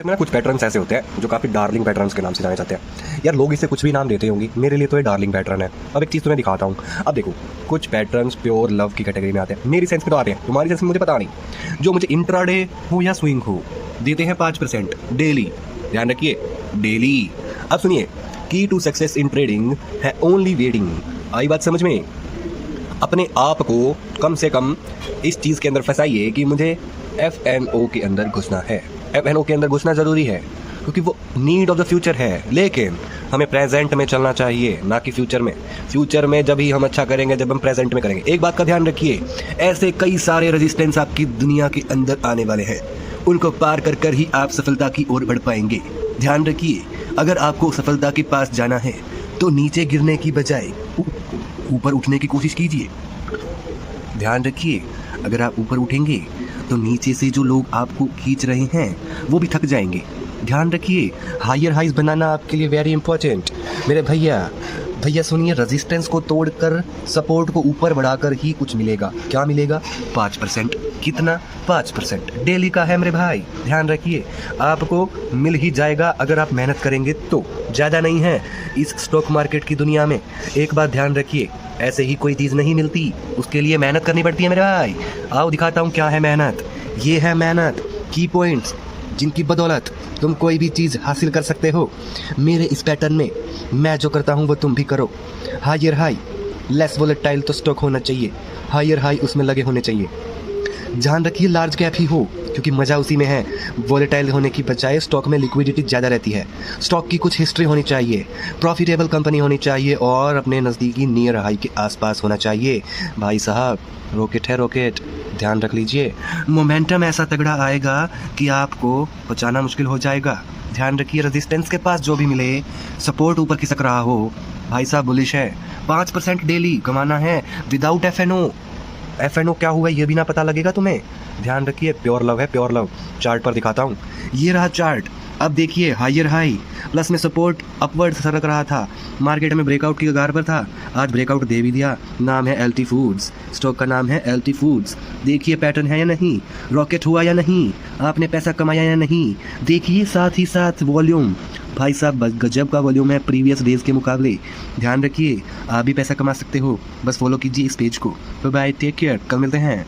में कुछ पैटर्न्स ऐसे होते हैं जो काफ़ी डार्लिंग पैटर्न्स के नाम से जाने जाते हैं। यार लोग इसे कुछ भी नाम देते होंगे, मेरे लिए तो ये डार्लिंग पैटर्न है। अब एक चीज़ तुम्हें दिखाता हूँ। अब देखो, कुछ पैटर्न्स प्योर लव की कैटेगरी में आते हैं, मेरी सेंस में तो आते हैं, तुम्हारी सेंस में मुझे पता नहीं। जो मुझे इंट्राडे हो या स्विंग हो देते हैं 5% डेली, ध्यान रखिए डेली। अब सुनिए, की टू सक्सेस इन ट्रेडिंग है ओनली वेटिंग। आई बात समझ में? अपने आप को कम से कम इस चीज़ के अंदर फंसाइए कि मुझे FNO के अंदर घुसना है। FNO के अंदर घुसना ज़रूरी है क्योंकि वो नीड ऑफ द फ्यूचर है, लेकिन हमें प्रेजेंट में चलना चाहिए, ना कि फ्यूचर में। फ्यूचर में जब ही हम अच्छा करेंगे जब हम प्रेजेंट में करेंगे। एक बात का ध्यान रखिए, ऐसे कई सारे रेजिस्टेंस आपकी दुनिया के अंदर आने वाले हैं, उनको पार कर कर ही आप सफलता की ओर बढ़ पाएंगे। ध्यान रखिए, अगर आपको सफलता के पास जाना है तो नीचे गिरने की बजाय ऊपर उठने की कोशिश कीजिए। ध्यान रखिए, अगर आप ऊपर उठेंगे तो नीचे से जो लोग आपको खींच रहे हैं वो भी थक जाएंगे। ध्यान रखिए, हायर हाइज बनाना आपके लिए वेरी इंपॉर्टेंट। मेरे भैया सुनिए, रेजिस्टेंस को तोड़कर सपोर्ट को ऊपर बढ़ाकर ही कुछ मिलेगा। क्या मिलेगा? 5%। कितना? 5% डेली का है मेरे भाई। ध्यान रखिए, आपको मिल ही जाएगा अगर आप मेहनत करेंगे तो। ज़्यादा नहीं है इस स्टॉक मार्केट की दुनिया में। एक बात ध्यान रखिए, ऐसे ही कोई चीज़ नहीं मिलती, उसके लिए मेहनत करनी पड़ती है मेरे भाई। आओ दिखाता हूँ क्या है मेहनत। ये है मेहनत, की पॉइंट्स जिनकी बदौलत तुम कोई भी चीज़ हासिल कर सकते हो। मेरे इस पैटर्न में मैं जो करता हूँ वो तुम भी करो। हायर हाई, लेस वोलेटाइल तो स्टॉक होना चाहिए, हायर हाई उसमें लगे होने चाहिए। ध्यान रखिए, लार्ज कैप ही हो क्योंकि मज़ा उसी में है। वोलेटाइल होने की बजाय स्टॉक में लिक्विडिटी ज़्यादा रहती है। स्टॉक की कुछ हिस्ट्री होनी चाहिए, प्रॉफिटेबल कंपनी होनी चाहिए और अपने नज़दीकी नियर हाई के आसपास होना चाहिए। भाई साहब, रॉकेट है रॉकेट, ध्यान रख लीजिए। मोमेंटम ऐसा तगड़ा आएगा कि आपको बचाना मुश्किल हो जाएगा। ध्यान रखिए, रेजिस्टेंस के पास जो भी मिले, सपोर्ट ऊपर खिसक रहा हो, भाई साहब बुलिश है। 5% डेली कमाना है विदाउट FNO क्या हुआ ये भी ना पता लगेगा तुम्हें। ध्यान रखिए, प्योर लव है, प्योर लव। चार्ट पर दिखाता हूँ, ये रहा चार्ट। अब देखिए, हायर हाई प्लस में सपोर्ट अपवर्ड सरक रहा था, मार्केट में ब्रेकआउट की कगार पर था, आज ब्रेकआउट दे भी दिया। नाम है LT फूड्स, स्टॉक का नाम है LT फूड्स। देखिए पैटर्न है या नहीं, रॉकेट हुआ या नहीं, आपने पैसा कमाया या नहीं। देखिए साथ ही साथ वॉल्यूम, भाई साहब गजब का वॉल्यूम है प्रीवियस डेज के मुकाबले। ध्यान रखिए, आप भी पैसा कमा सकते हो, बस फॉलो कीजिए इस पेज को। बाय, टेक केयर, कल मिलते हैं।